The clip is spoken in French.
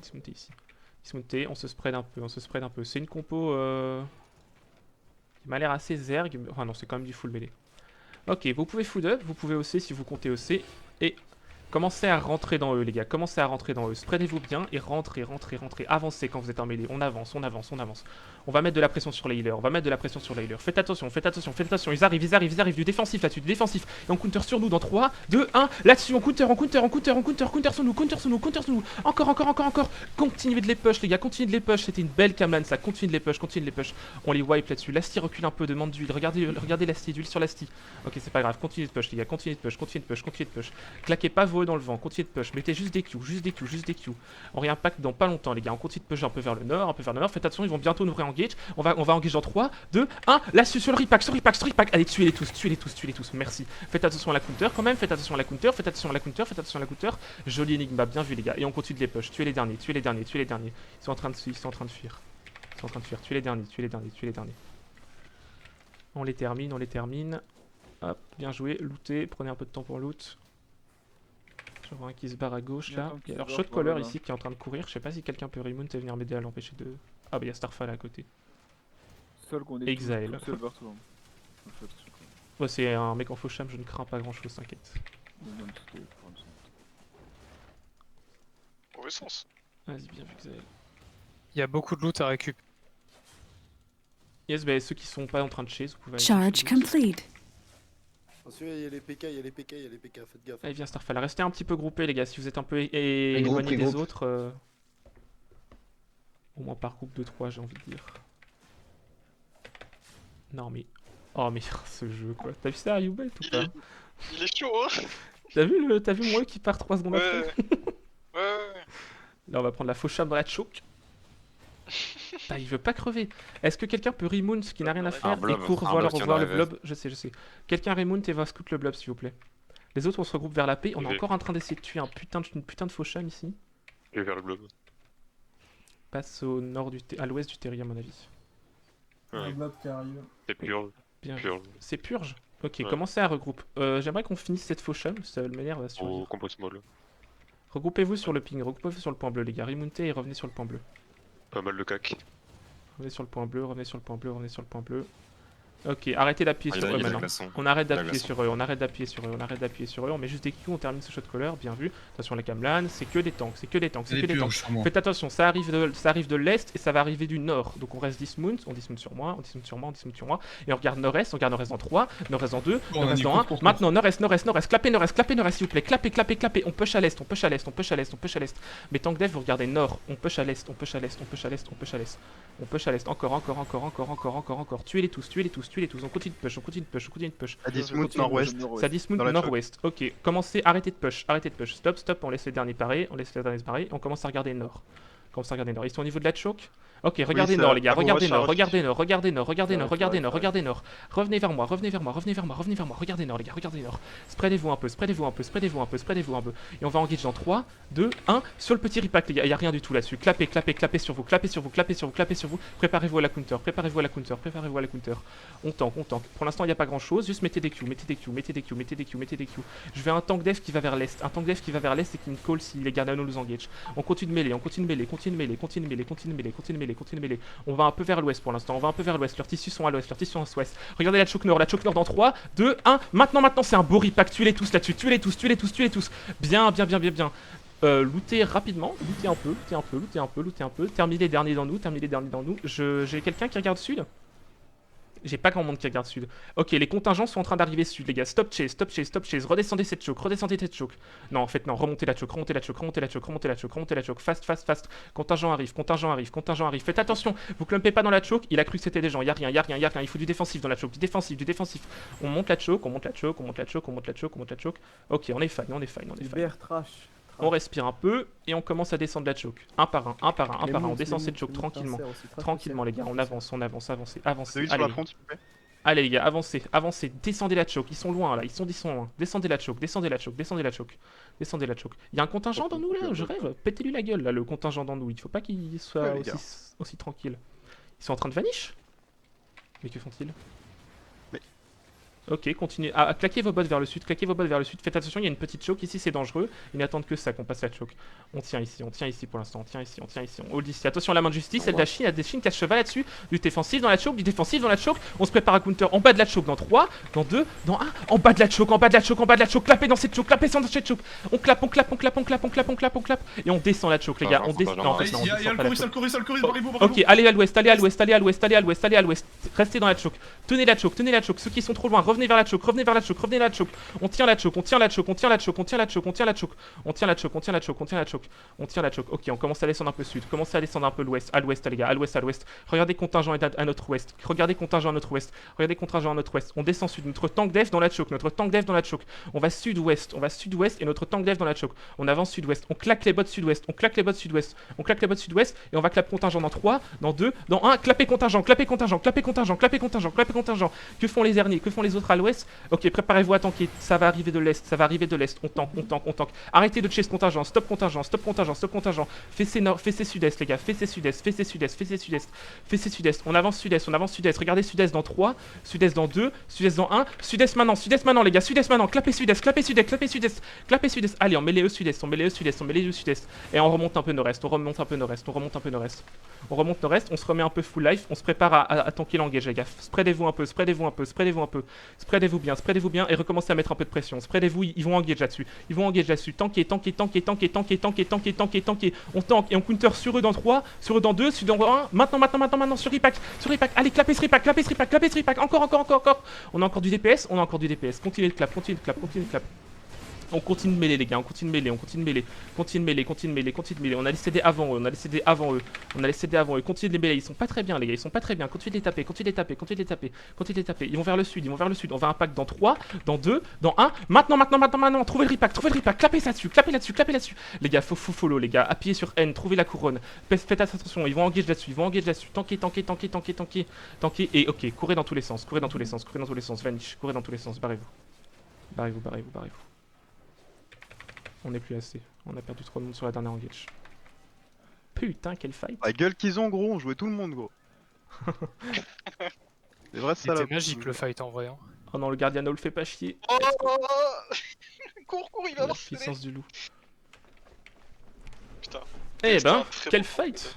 dismonter ici. Dismonter, on se spread un peu, on se spread un peu. C'est une compo qui m'a l'air assez zerg. Enfin non, c'est quand même du full mêlée. Ok, vous pouvez food up, vous pouvez OC si vous comptez OC. Et commencez à rentrer dans eux, les gars. Commencez à rentrer dans eux. Spreadez-vous bien et rentrez, rentrez, rentrez. Avancez quand vous êtes en mêlée. On avance, on avance, on avance. On va mettre de la pression sur les healers. On va mettre de la pression sur les healers. Faites attention, faites attention, faites attention. Ils arrivent, ils arrivent, ils arrivent. Du défensif là-dessus, du défensif. Et on counter sur nous dans 3, 2, 1. Là-dessus, on counter, on counter, on counter, on counter, counter sur nous, counter sur nous, counter sur nous. Encore, encore, encore, encore. Continuez de les push, les gars. Continuez de les push. C'était une belle camlan, ça. Continuez de les push, continuez de les push. On les wipe là-dessus. Lasti recule un peu, demande d'huile. Regardez, regardez Lasti, d'huile sur Lasti. Ok, c'est pas grave. Continuez de push, les gars. Continuez de push, continuez de push, continuez de push. Claquez pas vos dans le vent. Continuez de push. Mettez juste des Q, juste des Q, juste des Q. On réimpact dans pas longtemps, les gars. On continue de push un peu vers le nord, un peu vers le nord. Faites attention, ils vont bientôt nous re-engage. On va engage dans 3, 2, 1. Là, sur le repack, sur le repack, sur le repack. Allez, tuez-les tous, tuez-les tous, tuez-les tous. Merci. Faites attention à la counter quand même. Faites attention à la counter, faites attention à la counter, faites attention à la counter. Joli Enigma, bien vu, les gars. Et on continue de les push. Tuez les derniers, tuez les derniers, tuez les derniers. Ils sont en train de fuir, ils sont en train de fuir. Ils sont en train de fuir. Tuez les derniers, tuez les derniers, tuez les derniers. On les termine, on les termine. Hop, bien joué. Lootez, prenez un peu de temps pour loot. J'en vois un qui se barre à gauche là. Il y a leur shot caller ici qui est en train de courir. Je sais pas si quelqu'un peut remount et venir m'aider à l'empêcher de. Ah bah il y a Starfall à côté. Seul qu'on est Exile. tout seul vers toi. Ouais, c'est un mec en faux cham, je ne crains pas grand chose, t'inquiète. Mauvais sens. Vas-y, bien vu Exile. Il y a beaucoup de loot à récupérer. Yes, bah ceux qui sont pas en train de chase, vous pouvez aller. Charge complete. Attention, il y a les PK, il y a les PK, il y a les PK, faites gaffe. Allez, viens Starfall. Restez un petit peu groupés, les gars. Si vous êtes un peu éloignés des autres. Au moins par groupe de 3, j'ai envie de dire. Non, mais. Oh, mais ce jeu quoi. T'as vu ça, Youbet ou pas? Il est chaud, hein. T'as vu moi qui part 3 secondes après? Ouais. Là, on va prendre la faux cham dans la choke. Ah, il veut pas crever. Est-ce que quelqu'un peut remount ce qui n'a rien à faire et court voir le blob? Je sais, je sais. Quelqu'un remount et va scout le blob s'il vous plaît. Les autres on se regroupe vers la paix. On est encore en train d'essayer de tuer une putain de faux cham ici. Et vers le blob. Passe au nord à l'ouest du terrier à mon avis. Un blob qui arrive. C'est purge. Bien. Purge. C'est purge. Ok, Ouais. commencez à regrouper. J'aimerais qu'on finisse cette faux cham, ça m'énerve à survivre. Au compost molle. Regroupez-vous sur le ping, regroupez-vous sur le point bleu les gars. Remontez et revenez sur le point bleu. Pas mal de cac. Revenez sur le point bleu, revenez sur le point bleu, revenez sur le point bleu. Ok, arrêtez d'appuyer sur eux maintenant. glaçon. On arrête La d'appuyer glaçon. sur eux, on arrête d'appuyer sur eux, on arrête d'appuyer sur eux, on met juste des Q, on termine ce shot caller, bien vu. Attention la camlan, c'est que des tanks, c'est que des tanks, c'est que des tanks. Faites attention, ça arrive de l'est et ça va arriver du nord. Donc on reste dismount, on dismount sur moi, on dismount sur moi, on dismount sur moi. Et on regarde nord-est, on regarde nord-est dans 3, nord-est dans 2, nord-est dans 1. Maintenant nord-est, nord-est, nord-est, clapez nord-est, clapez nord-est s'il vous plaît, clapez, clapez, clapez. On push à l'est, on push à l'est, on push à l'est, on push à l'est. Mais tank dev, vous regardez nord, on push à l'est, on push à l'est, on push à l'est, on push à l'est. On push à l'est, encore. Tuez-les tous, tuez-les tous, tuez-les tous. On continue de push, on continue de push, on continue de push. À Dismount nord-ouest. Ça dismount Dans la nord-ouest. Ok, commencez, arrêtez de push, arrêtez de push. Stop, on laisse les derniers parer, on commence à regarder nord. Ils sont au niveau de la choke. Ok, regardez nord les gars, regardez nord. Revenez vers moi, regardez nord les gars, regardez nord. Spreadez-vous un peu. Et on va engage dans 3, 2, 1. Sur le petit repack les gars, il n'y a rien du tout là-dessus. Clapez sur vous. Préparez-vous à la counter. On tank. Pour l'instant, il n'y a pas grand-chose, juste mettez des Q. Je vais un tank dev qui va vers l'est. Et qui me call si les Gardanos nous engage. On continue de mêler. On va un peu vers l'ouest pour l'instant, leurs tissus sont à l'ouest, Regardez la choke nord dans 3, 2, 1. Maintenant, c'est un beau repack, tuez-les tous là-dessus, tuez-les tous. Bien. Lootez rapidement, lootez un peu. Terminez les derniers dans nous. J'ai quelqu'un qui regarde sud? J'ai pas grand monde qui regarde sud. Ok, les contingents sont en train d'arriver sud, les gars. Stop chase. Redescendez cette choke. Non, en fait, non. Remontez la choke. Fast. Contingent arrive. Faites attention. Vous clumpez pas dans la choke. Il a cru que c'était des gens. Y'a rien. Il faut du défensif dans la choke. Du défensif. On monte la choke. Ok, on est fine. Trash. On respire un peu et on commence à descendre la choke. Un par un. On descend cette choke tranquillement. Tranquillement les gars, on avance, avancez. Allez les gars, avancez, descendez la choke, ils sont loin là, ils sont loin. Descendez la choke. Il y a un contingent dans nous là, je rêve. Pétez-lui la gueule là, le contingent dans nous. Il faut pas qu'il soit aussi tranquille. Ils sont en train de vanish? Mais que font-ils? Ok, continuez. Ah, claquez vos bottes vers le sud, claquez vos bottes vers le sud. Faites attention, il y a une petite choke ici, c'est dangereux. Ils n'attendent que ça qu'on passe la choke. On tient ici pour l'instant. On tient ici, on hold ici. Attention à la main de justice, elle d'Achine, elle d'Achine, cache cheval là-dessus. Du défensif dans la choke, du défensif dans la choke. On se prépare à counter en bas de la choke dans 3, dans 2, dans 1. En bas de la choke, en bas de la choke, en bas de la choke. Clapez dans cette choke, clapez dans cette choke. On clappe. Et on descend la choke, les gars. On descend. Non, en fait, non, on Il y a descend le pas la chorus, choke. le chorus, le chorus, barrez-vous, Ok, barrez-vous. allez à l'ouest, allez à l'ouest, allez à l'ouest, allez à l'ouest, allez à l'ouest. Restez dans la choke. Tenez la choke, tenez la choke. Ceux qui sont trop loin, revenez vers la choke, revenez vers la choke, revenez vers la choke. On tient la choke, on tient la choke, on tient la choke, on tient la choke, on tient la choke. On tient la choke, on tient la choke, on tient la choke. On tient la choke. Ok, on commence à descendre un peu sud. Commencez à descendre un peu l'ouest, à l'ouest, les gars, à l'ouest, à l'ouest. Regardez contingent à notre ouest. Regardez contingent à notre ouest. Regardez contingent à notre ouest. On descend sud. Notre tank def dans la choke. Notre tank def dans la choke. On va sud-ouest. On va sud-ouest et notre tank def dans la choke. On avance sud-ouest. On claque les bottes sud-ouest. On claque les bottes sud-ouest. On claque les bottes sud-ouest et on va clap contingent dans 3, dans 2, dans 1. Clapez contingent, clapez contingent, clapez contingent, clapez contingent, clapez contingent. Que font les derniers? Que font les autres à l'ouest? Ok, préparez-vous à tanker. Ça va arriver de l'est. Ça va arriver de l'est. On tank, on tank, on tank. Arrêtez de chase contingent. Stop contingent, stop contingent, stop contingent. Fessez nord, fessez sud-est, les gars. Fessez sud-est, fessez sud-est, fessez sud-est. Fessez sud-est. On avance sud-est, on avance sud-est. Regardez sud-est dans 3, sud-est dans 2, sud-est dans 1. Sud-est maintenant, les gars. Sud-est maintenant. Clapez sud-est, clapez sud-est, clapez sud-est. Clapez sud-est. Allez, on met les E sud-est, on met les E sud-est, on met les E sud-est. Et on remonte un peu nord-est, on remonte un peu nord-est, on remonte un peu nord-est. On remonte nord-est, on se remet un peu full life, on se prépare à tanker l'engage, les gars. Spreadez-vous un peu, spreadez-vous un peu, spreadez-vous un peu. Spreadez-vous bien et recommencez à mettre un peu de pression. Spreadez-vous, ils vont engage là-dessus. Ils vont engage là-dessus. Tanker, tanker, tanker, tanker, tanker, tanker, tanker, tanker, tanker. On tank et on counter sur eux dans 3, sur eux dans 2, sur eux dans 1. Maintenant, sur Ripac, sur Ripac. Allez, clapez ce Ripac, clapez ce Ripac, clapez ce Ripac. Encore. On a encore du DPS, on a encore du DPS. Continuez de clap, continuez de clap, continuez de clap. On continue de mêler, les gars, on continue de mêler, on continue de mêler. Continue de mêler, continue de mêler, continue de mêler. On a les CD avant eux, on a les CD avant eux. On a les CD avant eux. Continue de les mêler, ils sont pas très bien, les gars, ils sont pas très bien. Continue de les taper, continue de les taper, continue de les taper, continue de les taper. Ils vont vers le sud, ils vont vers le sud. On va un pack dans 3, dans 2, dans 1. Maintenant. Trouvez le repack, clapez là-dessus, clapez là-dessus. Les gars, faut follow, les gars. Appuyez sur N, trouvez la couronne. Faites attention, ils vont engage là-dessus, Tanker. Et ok, courez dans tous les sens, Vanish, courez dans tous les sens, barrez-vous. On n'est plus assez. On a perdu trop de monde sur la dernière engage. Putain, quel fight. La gueule qu'ils ont, gros, on jouait tout le monde, gros. C'est vrai, ça C'était magique le fight en vrai. Hein. Oh non, le Guardiano le fait pas chier. Oh cours, il va La lancer. puissance du loup. Putain. Eh ben, Très quel bon. fight.